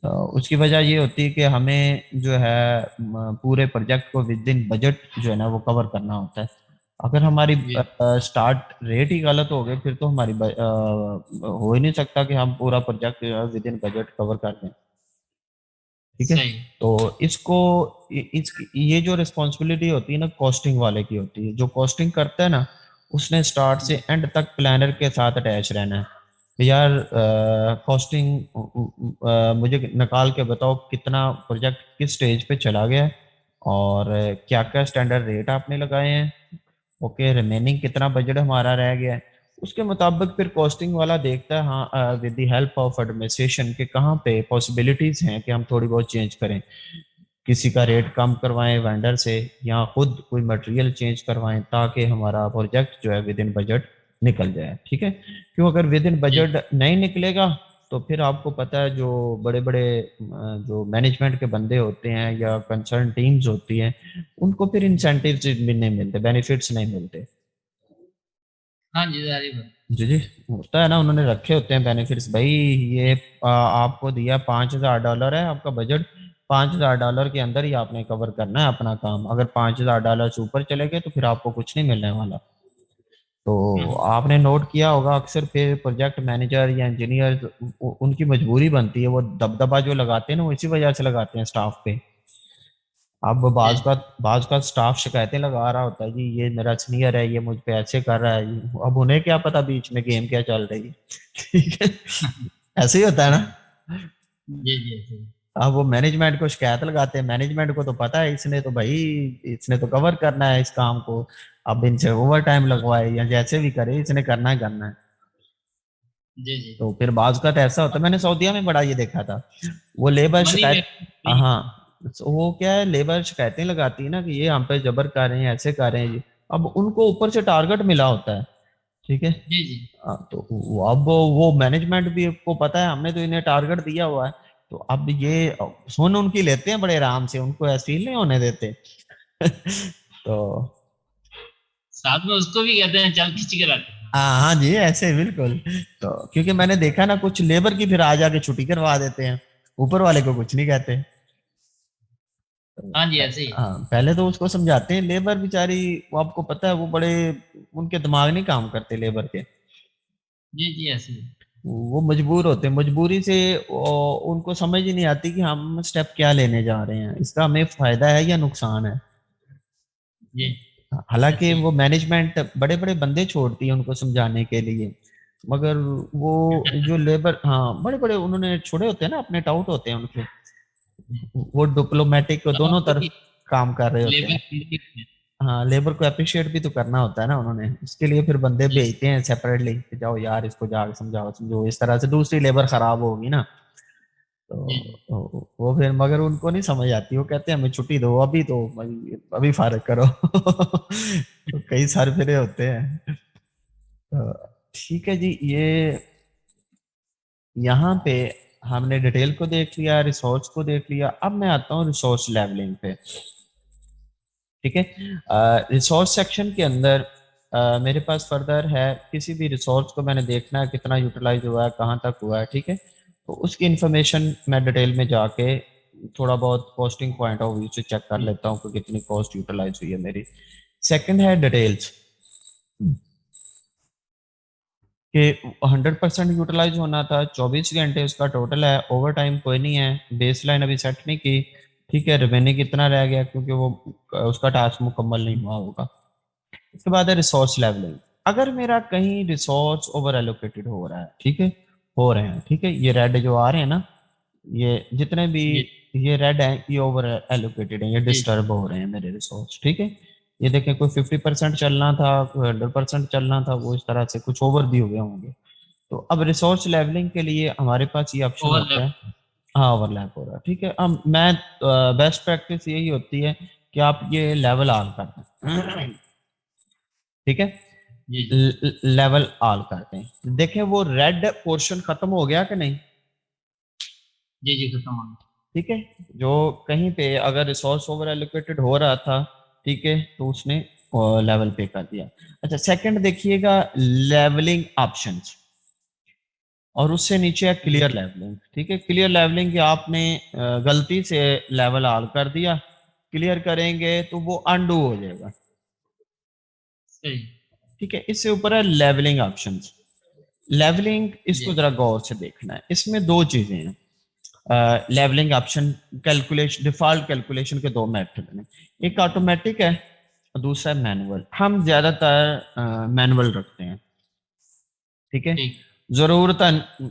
तो उसकी वजह ये होती है कि हमें जो है पूरे प्रोजेक्ट को विद इन बजट जो है ना वो कवर करना होता है। अगर हमारी जी स्टार्ट रेट ही गलत हो गए फिर तो हमारी हो ही नहीं सकता कि हम पूरा प्रोजेक्ट जो है विद इन बजट कवर कर दें। ठीक है। सही। तो इसको ये जो रिस्पॉन्सिबिलिटी होती है ना कॉस्टिंग वाले की होती है, जो कॉस्टिंग करता है ना उसने स्टार्ट से एंड तक प्लानर के साथ अटैच रहना है कि यार कॉस्टिंग मुझे निकाल के बताओ कितना प्रोजेक्ट किस स्टेज पे चला गया है और क्या क्या स्टैंडर्ड रेट आपने लगाए हैं, ओके रिमेनिंग कितना बजट हमारा रह गया है, उसके मुताबिक फिर कॉस्टिंग वाला देखता है हाँ with the help of administration के कहाँ पे पॉसिबिलिटीज हैं कि हम थोड़ी बहुत चेंज करें, किसी का रेट कम करवाएं वेंडर से या खुद कोई मटेरियल चेंज करवाएं ताकि हमारा प्रोजेक्ट जो है विद इन बजट निकल जाए। ठीक है, क्यों अगर विद इन जी बजट नहीं निकलेगा तो फिर आपको पता है जो बड़े बड़े जो मैनेजमेंट के बंदे होते हैं या कंसर्न टीम्स होती हैं उनको फिर इंसेंटिव्स भी नहीं मिलते, बेनिफिट्स नहीं मिलते। हाँ जी, सारी बात। जी जी, होता है ना, उन्होंने रखे होते हैं बेनिफिट्स भाई, ये आपको दिया $5,000 है आपका बजट, $5,000 के अंदर ही आपने कवर करना है अपना काम, अगर $5,000 से ऊपर चले गए तो फिर आपको कुछ नहीं मिलने वाला। तो हम्म, आपने नोट किया होगा अक्सर फिर प्रोजेक्ट मैनेजर या इंजीनियर उनकी मजबूरी बनती है, वो दबदबा जो लगाते हैं ना वो इसी वजह से लगाते हैं स्टाफ पे। अब जी बाज का स्टाफ शिकायतें लगा रहा होता है जी ये मेरा सीनियर है ये मुझ पे ऐसे कर रहा है, अब उन्हें क्या पता बीच में गेम क्या चल रही है। ठीक है, ऐसे ही होता है ना। जी जी जी। अब वो मैनेजमेंट को शिकायत लगाते हैं, मैनेजमेंट को तो पता है इसने तो भाई इसने तो कवर करना है इस काम को, अब इनसे ओवर टाइम लगवाए या जैसे भी करे इसने करना ही करना है। जी जी। तो फिर बाज का तो ऐसा होता है, मैंने सऊदीया में बड़ा ये देखा था, वो लेबर मनी शिकायत, बैक। हाँ तो वो क्या है लेबर शिकायतें लगाती है ना कि ये हम पे जबर कर रहे हैं ऐसे कर रहे हैं जी, अब उनको ऊपर से टारगेट मिला होता है। ठीक है, जी जी। तो अब वो मैनेजमेंट भी को पता है हमने तो इन्हें टारगेट दिया हुआ है, तो अब ये सुन उनकी लेते हैं बड़े आराम से, उनको ऐसे फील नहीं होने देते। तो साथ में उसको भी कहते हैं चल खींच के रख। हाँ हाँ जी ऐसे बिल्कुल। तो क्योंकि मैंने देखा ना कुछ लेबर की फिर आ जाके छुट्टी करवा देते हैं, ऊपर वाले को कुछ नहीं कहते। हाँ जी, ऐसे ही। हाँ पहले तो उसको समझाते हैं, लेबर बेचारी वो आपको पता है वो बड़े उनके दिमाग नहीं काम करते लेबर के, जी जी, ऐसे ही। वो मजबूर होते हैं, मजबूरी से उनको समझ ही नहीं आती कि हम स्टेप क्या लेने जा रहे हैं, इसका हमें फायदा है या नुकसान है। जी, हालांकि ऐसे ही। वो मैनेजमेंट बड़े बड़े बंदे छोड़ती है उनको समझाने के लिए, मगर वो जो लेबर हाँ बड़े बड़े उन्होंने छोड़े होते हैं ना, अपने टाउट होते हैं उनके, वो डिप्लोमेटिक दोनों अब तरफ काम कर रहे होते लेबर हैं। हाँ लेबर को अप्रिशिएट भी तो करना होता है ना उन्होंने, उसके लिए फिर बंदे जी भेजते हैं सेपरेटली कि जाओ यार इसको जाके समझाओ समझो, इस तरह से दूसरी लेबर खराब होगी ना। जी वो फिर मगर उनको नहीं समझ आती, वो कहते हैं हमें छुट्टी दो अभी तो अभी फारग करो। तो कई सारे फिरे होते हैं। तो ठीक है जी, ये यहाँ पे हमने डिटेल को देख लिया, रिसोर्स को देख लिया, अब मैं आता हूँ रिसोर्स लेवलिंग पे। ठीक है, रिसोर्स सेक्शन के अंदर मेरे पास फर्दर है किसी भी रिसोर्स को मैंने देखना है कितना यूटिलाइज हुआ है कहाँ तक हुआ है। ठीक है, तो उसकी इंफॉर्मेशन मैं डिटेल में जाके थोड़ा बहुत कॉस्टिंग पॉइंट ऑफ व्यू से चेक कर लेता हूँ कि कितनी कॉस्ट यूटिलाइज हुई है मेरी। सेकंड है डिटेल्स कि 100% यूटिलाइज होना था, 24 घंटे उसका टोटल है, ओवर टाइम कोई नहीं है, बेस लाइन अभी सेट नहीं की। ठीक है, रिमेनिंग कितना रह गया क्योंकि वो उसका टास्क मुकम्मल नहीं हुआ होगा। इसके बाद है रिसोर्स लेवलिंग, अगर मेरा कहीं रिसोर्स ओवर एलोकेटेड हो रहा है, ठीक है हो रहे हैं, ठीक है ये रेड जो आ रहे हैं ना, ये जितने भी जी ये रेड है ये ओवर एलोकेटेड है, ये जी डिस्टर्ब हो रहे हैं मेरे रिसोर्स। ठीक है, ये देखें कोई 50% चलना था कोई 100% चलना था, वो इस तरह से कुछ ओवर भी हुए होंगे। तो अब रिसोर्स लेवलिंग के लिए हमारे पास ये ऑप्शन होता ओवरलैप। है, हाँ ओवरलैप हो रहा है। ठीक है, अब मैं बेस्ट प्रैक्टिस यही होती है कि आप ये लेवल ऑन कर दें। ठीक है, जी जी लेवल ऑल करते हैं, देखें वो रेड पोर्शन खत्म हो गया कि नहीं। जी जी, खत्म हो गया। ठीक है, जो कहीं पे अगर रिसोर्स ओवर एलोकेटेड हो रहा था, ठीक है तो उसने लेवल पे कर दिया। अच्छा सेकंड देखिएगा लेवलिंग ऑप्शंस, और उससे नीचे है जी क्लियर लेवलिंग। ठीक है, क्लियर लेवलिंग की आपने गलती से लेवल ऑल कर दिया, क्लियर करेंगे तो वो अनडू हो जाएगा। सही। ठीक है, इससे ऊपर है लेवलिंग ऑप्शंस। लेवलिंग जी इसको जरा गौर से देखना है, इसमें दो चीजें हैं, levelling option calculation, default calculation के दो मेथड हैं, एक ऑटोमेटिक है और दूसरा मैनुअल। हम ज्यादातर मैनुअल रखते हैं, ठीक है। ठीक। जरूरत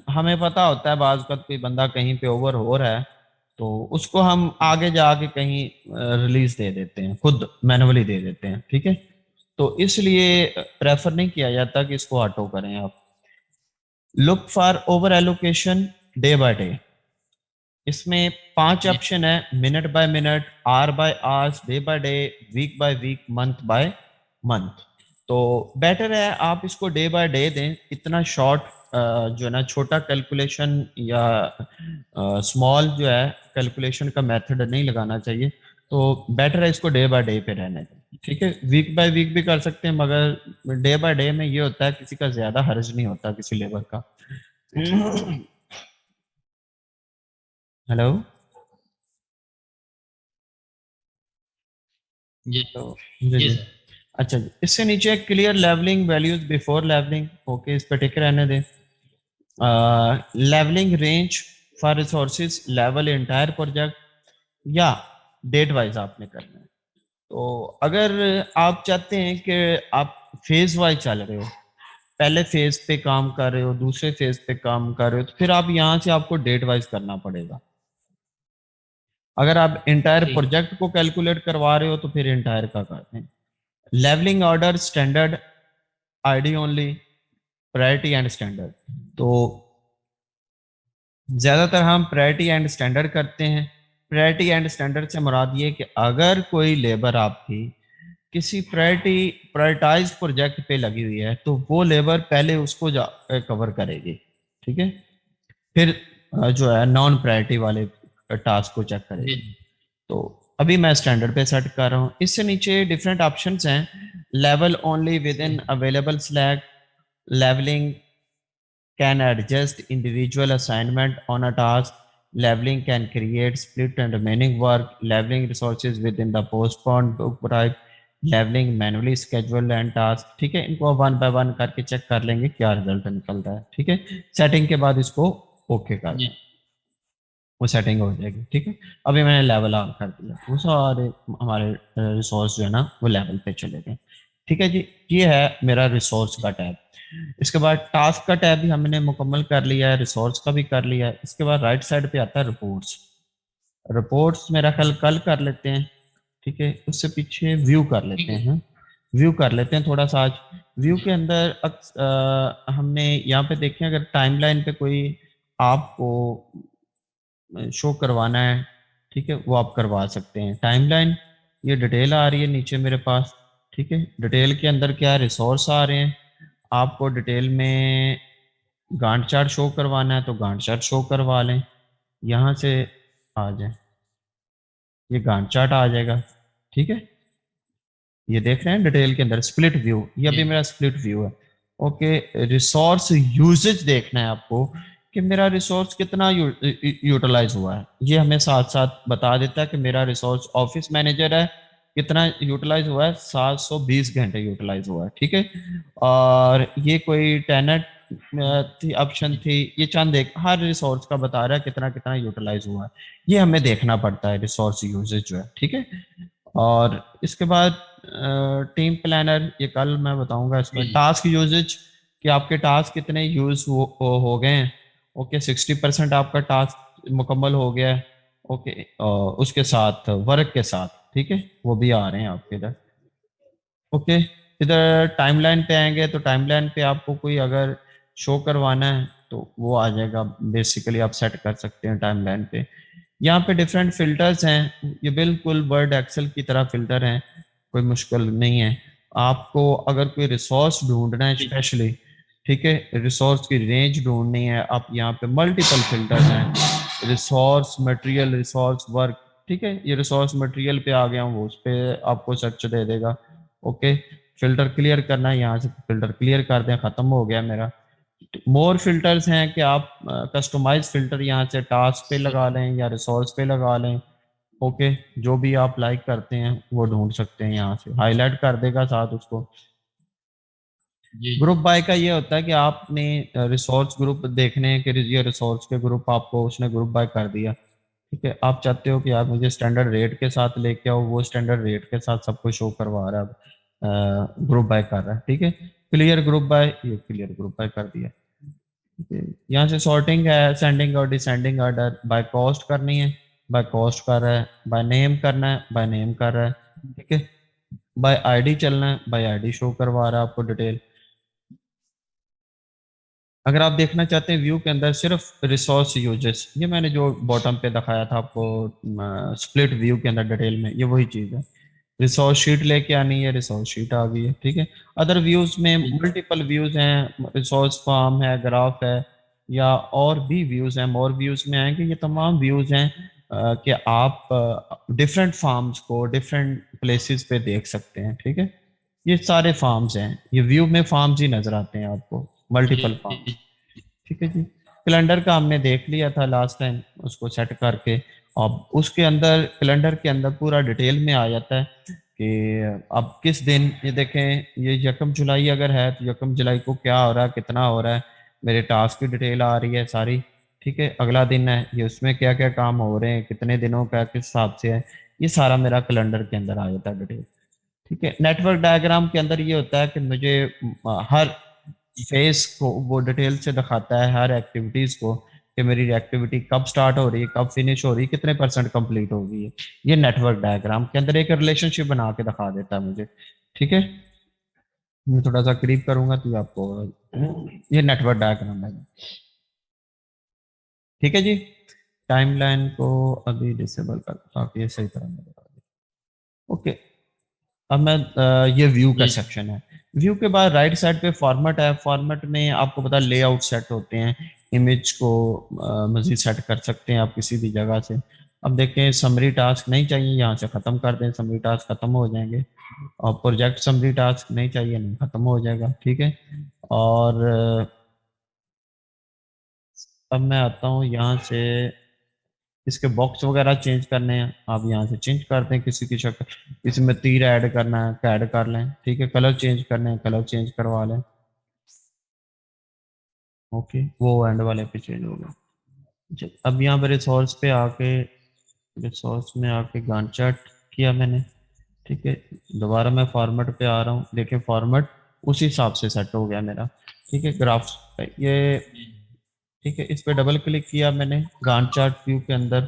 हमें पता होता है बाज का कोई बंदा कहीं पे ओवर हो रहा है तो उसको हम आगे जाके कहीं रिलीज दे देते हैं, खुद मैनुअली दे देते हैं, ठीक है। तो इसलिए प्रेफर नहीं किया जाता कि इसको ऑटो करें आप। Look for over allocation day by day, इसमें 5 जी ऑप्शन है, minute by minute, hour by hours, day by day, week by week, month by month. तो बेटर है आप इसको डे बाय डे दें, इतना शॉर्ट जो है ना छोटा कैलकुलेशन या स्मॉल जो है कैलकुलेशन का मेथड नहीं लगाना चाहिए। तो बेटर है इसको डे बाय डे पे रहने दें, ठीक है। वीक बाय वीक भी कर सकते हैं मगर डे बाय डे में ये होता है किसी का ज्यादा हर्ज नहीं होता किसी लेबर का। हेलो। जी तो जी जी जी। सर। अच्छा जी, इससे नीचे clear levelling values before levelling, okay इस पे टिक रहने दें। Levelling range for resources level entire project या डेट वाइज आपने करना है। तो अगर आप चाहते हैं कि आप फेज वाइज चल रहे हो, पहले फेज पे काम कर रहे हो, दूसरे फेज पे काम कर रहे हो, तो फिर आप यहाँ से आपको डेट वाइज करना पड़ेगा। अगर आप इंटायर ठीक। प्रोजेक्ट को कैलकुलेट करवा रहे हो तो फिर इंटायर का करते हैं। Levelling order standard ID only, priority and standard. तो ज्यादातर हम प्रायोरिटी एंड स्टैंडर्ड करते हैं। प्रायोरिटी एंड स्टैंडर्ड से मुराद ये कि अगर कोई लेबर आपकी किसी प्रायोरिटाइज प्रोजेक्ट पे लगी हुई है तो वो लेबर पहले उसको कवर करेगी, ठीक है। फिर जो है नॉन प्रायोरिटी वाले टास्क को चेक जी करेगी। तो अभी मैं स्टैंडर्ड पे सेट कर रहा हूँ। इससे नीचे डिफरेंट ऑप्शंस हैं, लेवल ओनली विद इन जी available slack, levelling can adjust individual assignment on a task, leveling can create split and remaining work, leveling resources within the postponed book type, leveling manually schedule and task, ठीक है। इनको one by one करके check कर लेंगे क्या result निकलता है, ठीक है। सेटिंग के बाद इसको ओके कर जी दें, वो सेटिंग हो जाएगी, ठीक है। अभी मैंने लेवल ऑन कर दिया, वो सारे हमारे रिसोर्स जो है ना वो लेवल पे चले गए, ठीक है जी। ये है मेरा रिसोर्स का टैब। इसके बाद टास्क का टैब भी हमने मुकम्मल कर लिया है, रिसोर्स का भी कर लिया है। इसके बाद राइट साइड पे आता है रिपोर्ट्स। रिपोर्ट्स मेरा कल कर लेते हैं, ठीक है। उससे पीछे व्यू कर ठीक लेते है। हैं, व्यू कर लेते हैं थोड़ा सा आज। व्यू जी के अंदर हमने यहाँ पे देखें अगर टाइमलाइन पे कोई आपको शो करवाना है, ठीक है, वो आप करवा सकते हैं। टाइमलाइन ये डिटेल आ रही है नीचे मेरे पास, ठीक है। डिटेल के अंदर क्या रिसोर्स आ रहे हैं, आपको डिटेल में गांट चार्ट शो करवाना है तो गांट चार्ट शो करवा लें, यहाँ से आ जाए, ये गांट चार्ट आ जाएगा, ठीक है। ये देख रहे हैं डिटेल के अंदर स्प्लिट व्यू, ये जी अभी मेरा स्प्लिट व्यू है, ओके। रिसोर्स यूजेज देखना है आपको कि मेरा रिसोर्स कितना यूटिलाइज हुआ है, ये हमें साथ साथ बता देता है कि मेरा रिसोर्स ऑफिस मैनेजर है कितना यूटिलाइज हुआ है, 720 घंटे यूटिलाइज हुआ है, ठीक है। और ये कोई टेनेंट थी, ऑप्शन जी थी, ये चंद एक हर रिसोर्स का बता रहा है कितना कितना यूटिलाइज हुआ है, ये हमें देखना पड़ता है रिसोर्स यूजेज जो है, ठीक है। और इसके बाद टीम प्लानर, ये कल मैं बताऊंगा। इसमें जी टास्क यूजेज कि आपके टास्क कितने यूज हो गए हैं, ओके। 60% आपका टास्क मुकम्मल हो गया है, ओके। उसके साथ वर्क के साथ, ठीक है, वो भी आ रहे हैं आपके इधर, ओके। इधर टाइमलाइन पे आएंगे तो टाइमलाइन पे आपको कोई अगर शो करवाना है तो वो आ जाएगा, बेसिकली आप सेट कर सकते हैं टाइमलाइन पे। यहाँ पे डिफरेंट फिल्टर्स हैं, ये बिल्कुल वर्ड एक्सेल की तरह फिल्टर हैं, कोई मुश्किल नहीं है। आपको अगर कोई रिसोर्स ढूंढना है जी स्पेशली, ठीक है, रिसोर्स की रेंज ढूंढनी है, आप यहाँ पे मल्टीपल फिल्टर्स हैं, रिसोर्स मटेरियल, रिसोर्स वर्क, ठीक है। ये रिसोर्स मटेरियल पे आ गया हूँ, वो उस पे आपको सर्च दे देगा, ओके। फिल्टर क्लियर करना है, यहाँ से फिल्टर क्लियर कर दें, खत्म हो गया मेरा। मोर फिल्टर्स हैं कि आप कस्टमाइज फिल्टर यहाँ से टास्क पे सर। लगा लें या रिसोर्स पे लगा लें, ओके। जो भी आप लाइक करते हैं वो ढूंढ सकते हैं, यहाँ से हाईलाइट कर देगा साथ उसको। जी ग्रुप बाय का ये होता है कि आपने रिसोर्स ग्रुप देखने हैं कि ये रिसोर्स के ग्रुप आपको उसने ग्रुप बाय कर दिया, ठीक है। आप चाहते हो कि आप मुझे स्टैंडर्ड रेट के साथ लेके आओ, वो स्टैंडर्ड रेट के साथ सबको शो करवा रहा है, ग्रुप बाय कर रहा है, ठीक है। क्लियर ग्रुप बाय, ये क्लियर ग्रुप बाय कर दिया, ठीक है। यहाँ से सॉर्टिंग है, सेंडिंग और डिसेंडिंग ऑर्डर बाय कॉस्ट करनी है, बाय कॉस्ट कर रहा है, बाय नेम करना है, बाय नेम कर रहा है, ठीक है। बाय आईडी चलना है, बाय आईडी शो करवा रहा है आपको डिटेल। अगर आप देखना चाहते हैं व्यू के अंदर सिर्फ रिसोर्स यूजेस, ये मैंने जो बॉटम पे दिखाया था आपको स्प्लिट व्यू के अंदर डिटेल में, ये वही चीज़ है। रिसोर्स शीट लेके आनी है, रिसोर्स शीट आ गई है, ठीक है। अदर व्यूज में जी मल्टीपल व्यूज हैं, रिसोर्स फार्म है, ग्राफ है, या और भी व्यूज हैं, मोर व्यूज में आएंगे। ये तमाम व्यूज हैं कि आप डिफरेंट फार्म्स को डिफरेंट प्लेसेस पे देख सकते हैं, ठीक है। ये सारे फार्म्स हैं, ये व्यू में फार्म्स ही नजर आते हैं आपको, मल्टीपल फार्म, जी ठीक है जी। कैलेंडर का हमने देख लिया था लास्ट टाइम, उसको सेट करके। अब उसके अंदर कैलेंडर के अंदर पूरा डिटेल में आ जाता है कि अब किस दिन, ये देखें ये 1 जुलाई अगर है तो 1 जुलाई को क्या हो रहा है, कितना हो रहा है, मेरे टास्क की डिटेल आ रही है सारी, ठीक है। अगला दिन है, ये उसमें क्या क्या काम हो रहे हैं, कितने दिनों का किस हिसाब से है, ये सारा मेरा कैलेंडर के अंदर आ जाता है डिटेल, ठीक है। नेटवर्क डायग्राम के अंदर ये होता है कि मुझे हर फेस को वो डिटेल से दिखाता है, हर एक्टिविटीज को, कि मेरी एक्टिविटी कब स्टार्ट हो रही है, कब फिनिश हो रही है, कितने परसेंट कंप्लीट हो गई है। ये नेटवर्क डायग्राम के अंदर एक रिलेशनशिप बना के दिखा देता है मुझे, ठीक है। मैं थोड़ा सा करीब करूंगा तो ये आपको, ये नेटवर्क डायग्राम है, ठीक है जी। टाइमलाइन को अभी डिसेबल कर ताकि ये सही तरह नजर आ जाए, ओके। अब मैं ये व्यू का जी सेक्शन है। व्यू के बाद राइट साइड पे फॉर्मेट है, फॉर्मेट में आपको पता लेआउट सेट होते हैं, इमेज को मजीद सेट कर सकते हैं आप किसी भी जगह से। अब देखें समरी टास्क नहीं चाहिए, यहाँ से ख़त्म कर दें, समरी टास्क ख़त्म हो जाएंगे। और प्रोजेक्ट समरी टास्क नहीं चाहिए, नहीं ख़त्म हो जाएगा, ठीक है। और अब मैं आता हूँ यहाँ से, इसके बॉक्स वगैरह चेंज करने हैं, आप यहाँ से चेंज करते हैं किसी की शक्ल, इसमें तीर ऐड करना है तो ऐड कर लें, ठीक है। कलर चेंज करने हैं, कलर चेंज करवा लें, ओके। वो एंड वाले पे चेंज हो गया। अच्छा, अब यहाँ पे रिसोर्स पे आके, रिसोर्स में आके गांट चार्ट किया मैंने, ठीक है। दोबारा मैं फॉर्मेट पे आ रहा हूँ, देखिए फॉर्मेट उसी हिसाब से सेट हो गया मेरा, ठीक है। ग्राफ्स ये, जी ठीक है, इस पे डबल क्लिक किया मैंने गांट चार्ट व्यू के अंदर,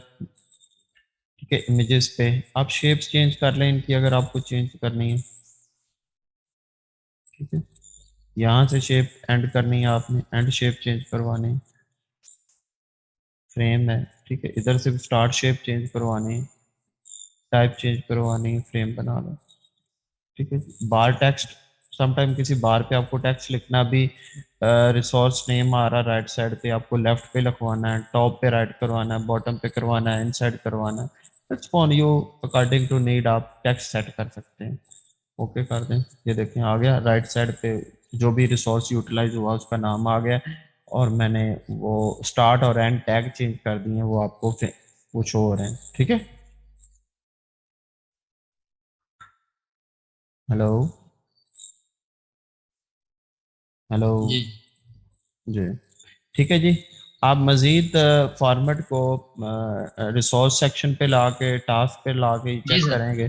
ठीक है। इमेजेस पे आप शेप्स चेंज कर लें इनकी अगर आपको चेंज करनी है, ठीक है। यहाँ से शेप एंड करनी है आपने, एंड शेप चेंज करवानी है, फ्रेम है, ठीक है। इधर से स्टार्ट शेप चेंज करवानी है, टाइप चेंज करवानी है, फ्रेम बना लो, ठीक है। बार टेक्स्ट, समटाइम किसी बार पे आपको टेक्स्ट लिखना भी, रिसोर्स नेम आ रहा है राइट साइड पे, आपको लेफ्ट पे लिखवाना है, टॉप पे राइट करवाना है, बॉटम पे करवाना है, इनसाइड करवाना है, it's on you, according to need आप टेक्स्ट सेट कर सकते हैं, ओके कर दें। ये देखें आ गया राइट साइड पे, जो भी रिसोर्स यूटिलाइज हुआ उसका नाम आ गया, और मैंने वो स्टार्ट और एंड टैग चेंज कर दिए हैं, वो आपको वो शो हो रहे हैं, ठीक है। हेलो, हेलो जी जी, ठीक है जी। आप मज़ीद फॉर्मेट को रिसोर्स सेक्शन पे ला के, टास्क पे ला के जी चेक सर। करेंगे,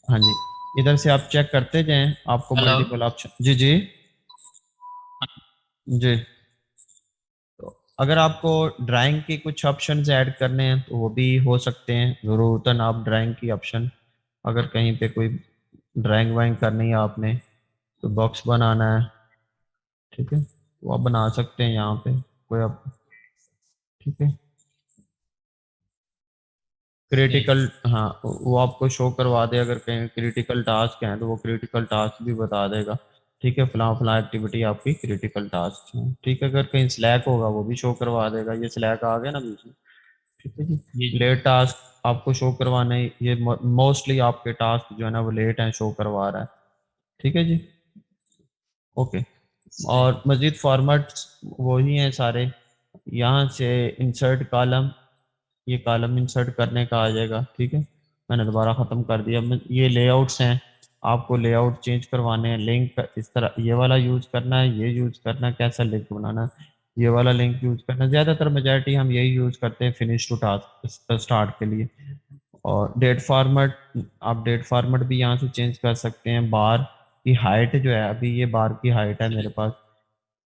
हाँ जी। इधर से आप चेक करते जाएं, आपको हेलो। मल्टीपल ऑप्शन, जी जी जी। तो अगर आपको ड्राइंग के कुछ ऑप्शंस ऐड करने हैं तो वो भी हो सकते हैं, ज़रूरतन आप ड्राइंग की ऑप्शन, अगर कहीं पे कोई ड्राइंग वाइंग करनी है आपने, तो बॉक्स बनाना है, ठीक है, वो आप बना सकते हैं यहाँ पे, कोई आप, ठीक है। क्रिटिकल, हाँ वो आपको शो करवा दे, अगर कहीं क्रिटिकल टास्क हैं तो वो क्रिटिकल टास्क भी बता देगा, ठीक है। फलां फलां एक्टिविटी आपकी क्रिटिकल टास्क है, ठीक है। अगर कहीं स्लैक होगा वो भी शो करवा देगा, ये स्लैक आ गया ना बीच में, ठीक है जी। जी लेट टास्क आपको शो करवाने, ये मोस्टली आपके टास्क जो है ना वो लेट हैं, शो करवा रहा है, ठीक है जी, ओके। सही। और मजीद फॉर्मेट्स वही हैं सारे। यहाँ से इंसर्ट कॉलम, ये कॉलम इंसर्ट करने का आ जाएगा, ठीक है। मैंने दोबारा ख़त्म कर दिया। ये लेआउट्स हैं, आपको लेआउट चेंज करवाने हैं, लिंक इस तरह ये वाला यूज करना है, ये यूज करना है, कैसा लिंक बनाना है, ये वाला लिंक यूज करना है। ज्यादातर मेजॉरिटी हम यही यूज करते हैं फिनिश टू टास्क स्टार्ट के लिए। और डेट फॉर्मेट, आप डेट फॉर्मेट भी यहाँ से चेंज कर सकते हैं। बार की हाइट जो है, अभी ये बार की हाइट है मेरे पास,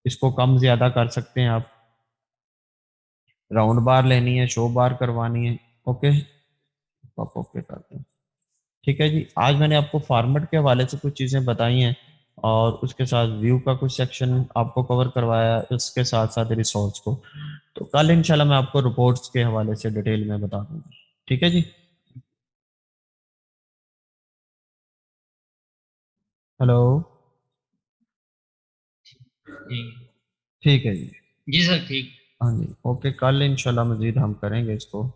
इसको कम ज्यादा कर सकते हैं आप। राउंड बार लेनी है, शो बार करवानी है, ओके, आप ओके करते हैं। ठीक है जी, आज मैंने आपको फॉर्मेट के हवाले से कुछ चीज़ें बताई हैं और उसके साथ व्यू का कुछ सेक्शन आपको कवर करवाया है, उसके साथ साथ रिसोर्स को। तो कल इंशाल्लाह मैं आपको रिपोर्ट्स के हवाले से डिटेल में बता दूंगा। ठीक है जी। हेलो। ठीक। ठीक है जी। जी सर, ठीक। हाँ जी, ओके, कल इंशाल्लाह मजीद हम करेंगे इसको।